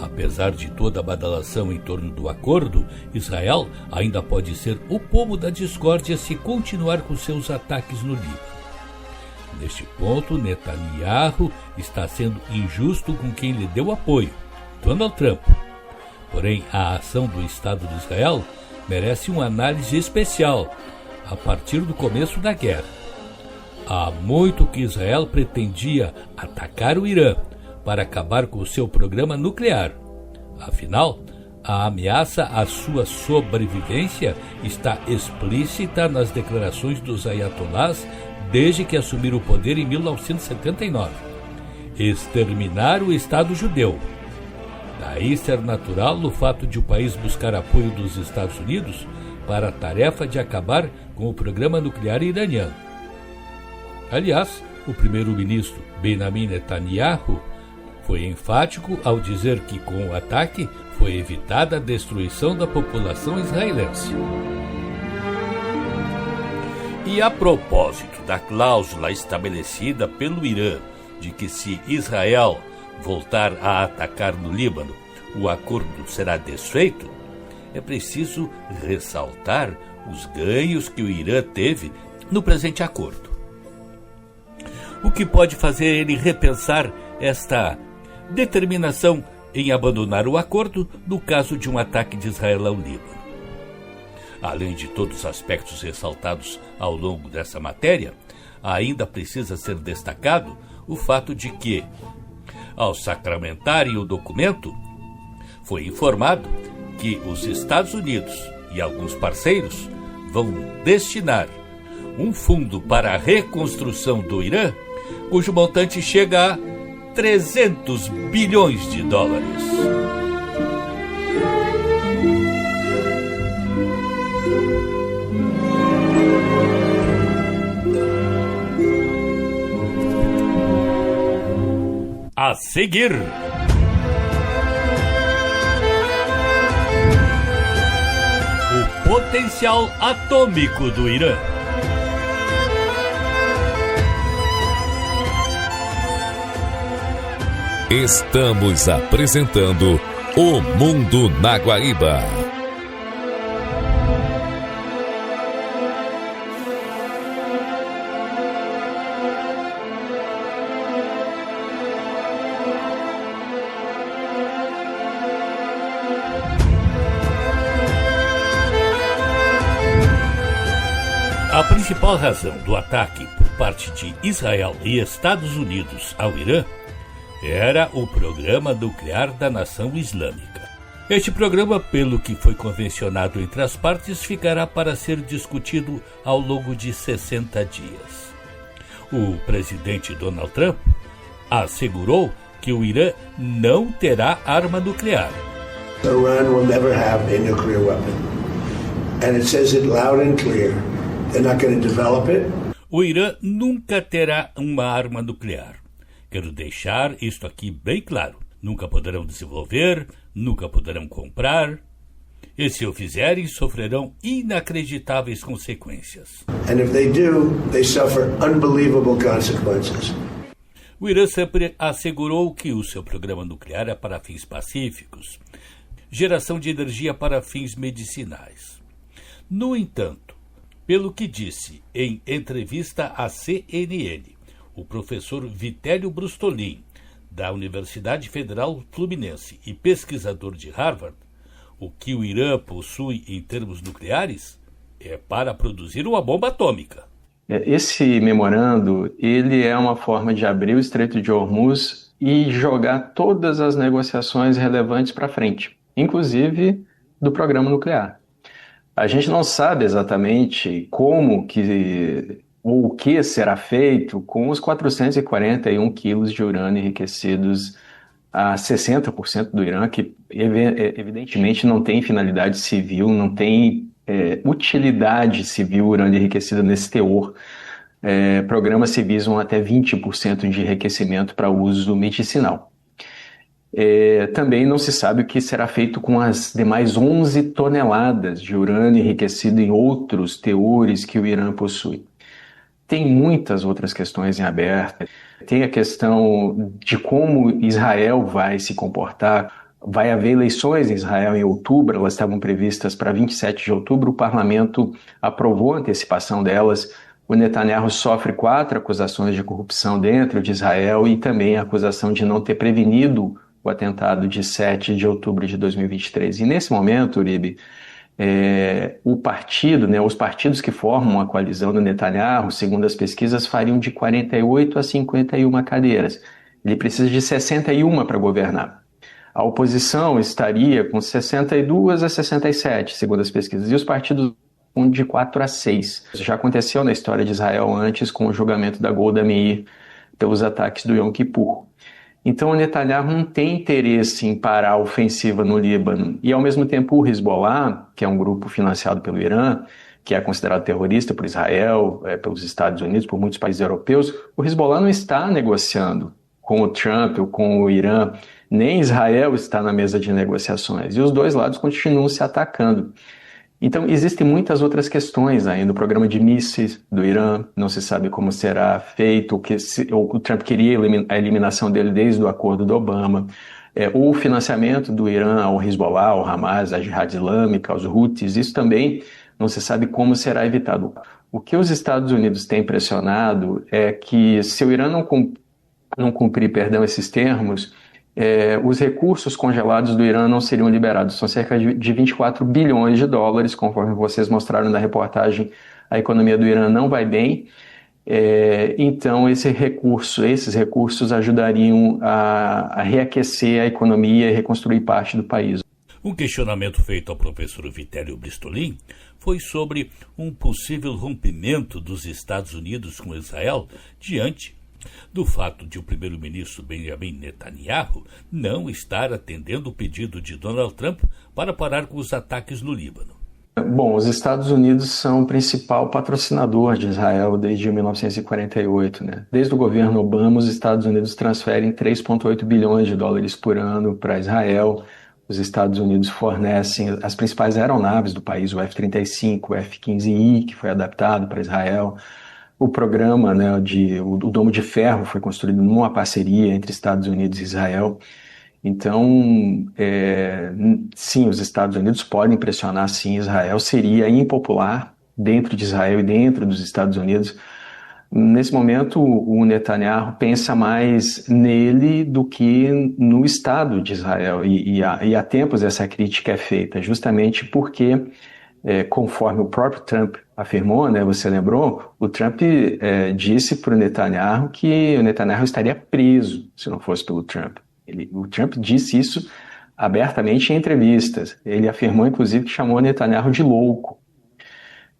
[SPEAKER 2] Apesar de toda a badalação em torno do acordo, Israel ainda pode ser o pomo da discórdia se continuar com seus ataques no Líbano. Neste ponto, Netanyahu está sendo injusto com quem lhe deu apoio, Donald Trump. Porém, a ação do Estado de Israel merece uma análise especial a partir do começo da guerra. Há muito que Israel pretendia atacar o Irã para acabar com o seu programa nuclear. Afinal, a ameaça à sua sobrevivência está explícita nas declarações dos ayatolás desde que assumiram o poder em 1979. Exterminar o Estado judeu. Daí ser natural o fato de o país buscar apoio dos Estados Unidos para a tarefa de acabar com o programa nuclear iraniano. Aliás, o primeiro-ministro Benjamin Netanyahu foi enfático ao dizer que com o ataque foi evitada a destruição da população israelense. E a propósito da cláusula estabelecida pelo Irã de que se Israel voltar a atacar no Líbano, o acordo será desfeito, é preciso ressaltar os ganhos que o Irã teve no presente acordo. O que pode fazer ele repensar esta determinação em abandonar o acordo no caso de um ataque de Israel ao Líbano. Além de todos os aspectos ressaltados ao longo dessa matéria, ainda precisa ser destacado o fato de que, ao sacramentarem o documento, foi informado que os Estados Unidos e alguns parceiros vão destinar um fundo para a reconstrução do Irã, cujo montante chega a 300 bilhões de dólares. A seguir, o potencial atômico do Irã.
[SPEAKER 1] Estamos apresentando O Mundo na Guaíba.
[SPEAKER 2] A principal razão do ataque por parte de Israel e Estados Unidos ao Irã era o programa nuclear da nação islâmica. Este programa, pelo que foi convencionado entre as partes, ficará para ser discutido ao longo de 60 dias. O presidente Donald Trump assegurou que o Irã não terá arma nuclear.
[SPEAKER 7] Iran will never have a nuclear weapon. And it says it loud and clear. They're not going to develop it.
[SPEAKER 2] O Irã nunca terá uma arma nuclear. Quero deixar isto aqui bem claro. Nunca poderão desenvolver, nunca poderão comprar. E se o fizerem, sofrerão inacreditáveis consequências.
[SPEAKER 7] And if they do, they suffer unbelievable consequences.
[SPEAKER 2] O Irã sempre assegurou que o seu programa nuclear é para fins pacíficos, geração de energia para fins medicinais. No entanto, pelo que disse em entrevista à CNN, o professor Vitélio Brustolin, da Universidade Federal Fluminense e pesquisador de Harvard, o que o Irã possui em termos nucleares é para produzir uma bomba atômica.
[SPEAKER 8] Esse memorando, ele é uma forma de abrir o Estreito de Hormuz e jogar todas as negociações relevantes para frente, inclusive do programa nuclear. A gente não sabe exatamente como ou o que será feito com os 441 quilos de urânio enriquecidos a 60% do Irã, que evidentemente não tem finalidade civil, não tem utilidade civil urânio enriquecido nesse teor. Programas civis vão até 20% de enriquecimento para uso medicinal. Também não se sabe o que será feito com as demais 11 toneladas de urânio enriquecido em outros teores que o Irã possui. Tem muitas outras questões em aberto. Tem a questão de como Israel vai se comportar. Vai haver eleições em Israel em outubro, elas estavam previstas para 27 de outubro. O parlamento aprovou a antecipação delas O Netanyahu sofre 4 acusações de corrupção dentro de Israel e também a acusação de não ter prevenido o atentado de 7 de outubro de 2023. E nesse momento, Uribe, o partido, os partidos que formam a coalizão do Netanyahu, segundo as pesquisas, fariam de 48 a 51 cadeiras. Ele precisa de 61 para governar. A oposição estaria com 62 a 67, segundo as pesquisas, e os partidos de 4 a 6. Isso já aconteceu na história de Israel antes com o julgamento da Golda Meir pelos ataques do Yom Kippur. Então o Netanyahu não tem interesse em parar a ofensiva no Líbano. E ao mesmo tempo o Hezbollah, que é um grupo financiado pelo Irã, que é considerado terrorista por Israel, pelos Estados Unidos, por muitos países europeus, o Hezbollah não está negociando com o Trump ou com o Irã, nem Israel está na mesa de negociações. E os dois lados continuam se atacando. Então, existem muitas outras questões ainda. O programa de mísseis do Irã, não se sabe como será feito, o Trump queria a eliminação dele desde o acordo do Obama. O financiamento do Irã ao Hezbollah, ao Hamas, à Jihad Islâmica, aos Houthis, isso também não se sabe como será evitado. O que os Estados Unidos têm pressionado é que, se o Irã não cumprir esses termos, os recursos congelados do Irã não seriam liberados. São cerca de 24 bilhões de dólares, conforme vocês mostraram na reportagem. A economia do Irã não vai bem, então esses recursos ajudariam a reaquecer a economia e reconstruir parte do país.
[SPEAKER 2] Um questionamento feito ao professor Vitélio Bristolin foi sobre um possível rompimento dos Estados Unidos com Israel diante do fato de o primeiro-ministro Benjamin Netanyahu não estar atendendo o pedido de Donald Trump para parar com os ataques no Líbano.
[SPEAKER 8] Bom, os Estados Unidos são o principal patrocinador de Israel desde 1948, né? Desde o governo Obama, os Estados Unidos transferem 3,8 bilhões de dólares por ano para Israel. Os Estados Unidos fornecem as principais aeronaves do país, o F-35, o F-15I, que foi adaptado para Israel. O programa, o Domo de Ferro foi construído numa parceria entre Estados Unidos e Israel. Então, sim, os Estados Unidos podem pressionar, sim, Israel. Seria impopular dentro de Israel e dentro dos Estados Unidos. Nesse momento, o Netanyahu pensa mais nele do que no Estado de Israel. E há tempos essa crítica é feita, justamente porque, conforme o próprio Trump afirmou, você lembrou, o Trump disse para o Netanyahu que o Netanyahu estaria preso se não fosse pelo Trump. O Trump disse isso abertamente em entrevistas. Ele afirmou, inclusive, que chamou o Netanyahu de louco.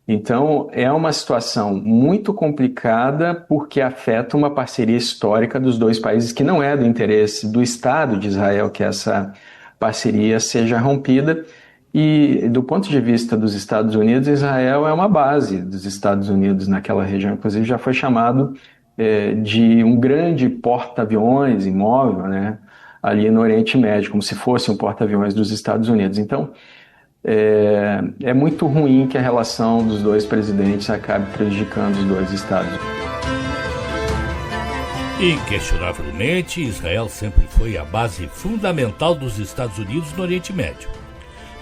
[SPEAKER 8] Então, é uma situação muito complicada porque afeta uma parceria histórica dos dois países que não é do interesse do Estado de Israel que essa parceria seja rompida. E, do ponto de vista dos Estados Unidos, Israel é uma base dos Estados Unidos naquela região. Inclusive, já foi chamado de um grande porta-aviões imóvel, ali no Oriente Médio, como se fosse um porta-aviões dos Estados Unidos. Então, é muito ruim que a relação dos dois presidentes acabe prejudicando os dois estados.
[SPEAKER 2] Inquestionavelmente, Israel sempre foi a base fundamental dos Estados Unidos no Oriente Médio.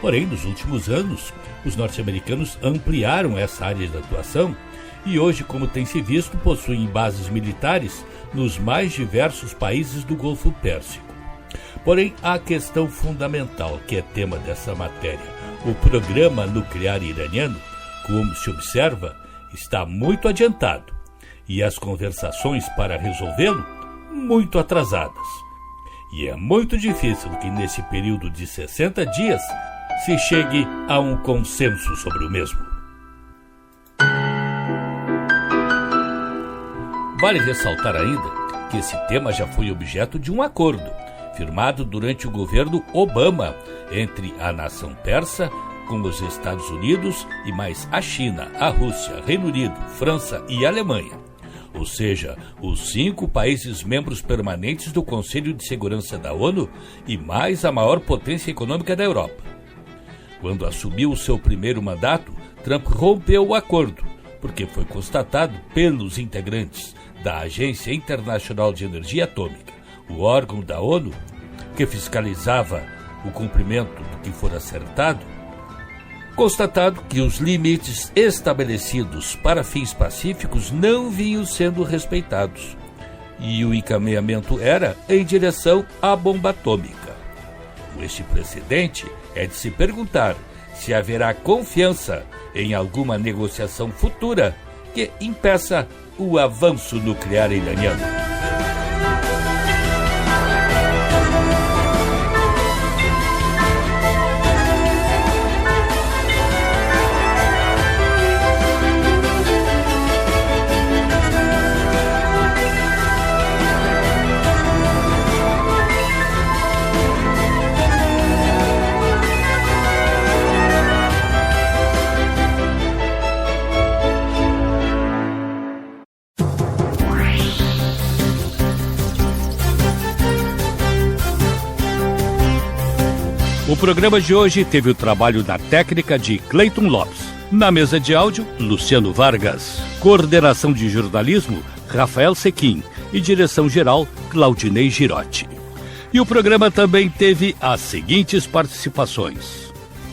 [SPEAKER 2] Porém, nos últimos anos, os norte-americanos ampliaram essa área de atuação e hoje, como tem se visto, possuem bases militares nos mais diversos países do Golfo Pérsico. Porém, há a questão fundamental, que é tema dessa matéria. O programa nuclear iraniano, como se observa, está muito adiantado e as conversações para resolvê-lo muito atrasadas. E é muito difícil que nesse período de 60 dias se chegue a um consenso sobre o mesmo. Vale ressaltar ainda que esse tema já foi objeto de um acordo, firmado durante o governo Obama, entre a nação persa, com os Estados Unidos e mais a China, a Rússia, Reino Unido, França e Alemanha. Ou seja, os 5 países membros permanentes do Conselho de Segurança da ONU e mais a maior potência econômica da Europa. Quando assumiu o seu primeiro mandato, Trump rompeu o acordo, porque foi constatado pelos integrantes da Agência Internacional de Energia Atômica, o órgão da ONU que fiscalizava o cumprimento do que for acertado, constatado que os limites estabelecidos para fins pacíficos não vinham sendo respeitados, e o encaminhamento era em direção à bomba atômica. Com este precedente, é de se perguntar se haverá confiança em alguma negociação futura que impeça o avanço nuclear iraniano. O programa de hoje teve o trabalho da técnica de Cleiton Lopes. Na mesa de áudio, Luciano Vargas. Coordenação de jornalismo, Rafael Sequim. E direção-geral, Claudinei Girotti. E o programa também teve as seguintes participações.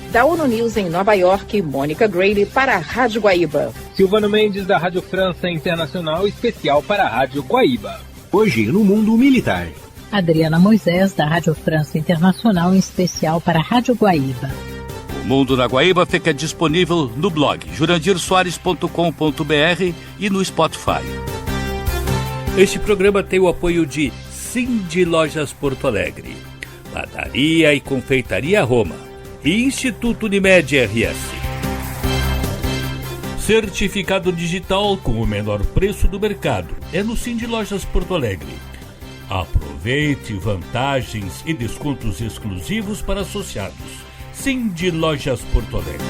[SPEAKER 9] Da ONU News em Nova York, Mônica Grayle para a Rádio Guaíba.
[SPEAKER 10] Silvano Mendes, da Rádio França Internacional, especial para a Rádio Guaíba.
[SPEAKER 5] Hoje, no mundo militar.
[SPEAKER 11] Adriana Moisés, da Rádio França Internacional, em especial para a Rádio Guaíba.
[SPEAKER 2] O Mundo na Guaíba fica disponível no blog jurandirsoares.com.br e no Spotify. Este programa tem o apoio de Cindy Lojas Porto Alegre, Padaria e Confeitaria Roma e Instituto Unimed RS. Certificado digital com o menor preço do mercado é no Cindy Lojas Porto Alegre. Aproveite vantagens e descontos exclusivos para associados. Cindy Lojas Porto Alegre.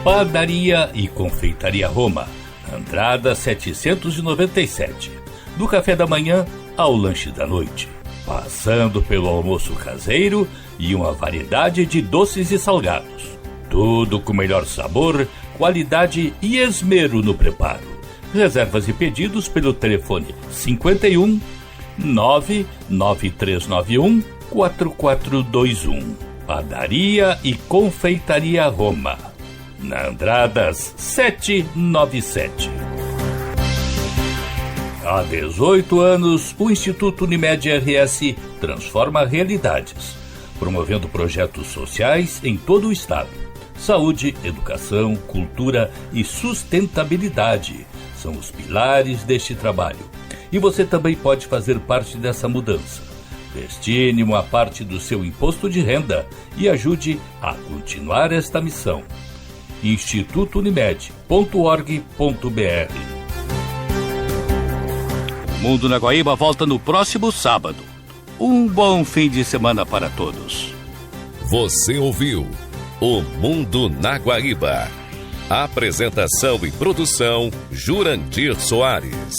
[SPEAKER 2] Padaria e Confeitaria Roma, Andrada 797. Do café da manhã ao lanche da noite, passando pelo almoço caseiro e uma variedade de doces e salgados. Tudo com melhor sabor, qualidade e esmero no preparo. Reservas e pedidos pelo telefone 51 99391 4421. Padaria e Confeitaria Roma, na Andradas 797. Há 18 anos, o Instituto Unimed RS transforma realidades, promovendo projetos sociais em todo o estado. Saúde, educação, cultura e sustentabilidade são os pilares deste trabalho. E você também pode fazer parte dessa mudança. Destine uma parte do seu imposto de renda e ajude a continuar esta missão. institutounimed.org.br. O Mundo na Guaíba volta no próximo sábado. Um bom fim de semana para todos.
[SPEAKER 1] Você ouviu O Mundo na Guaíba. Apresentação e produção, Jurandir Soares.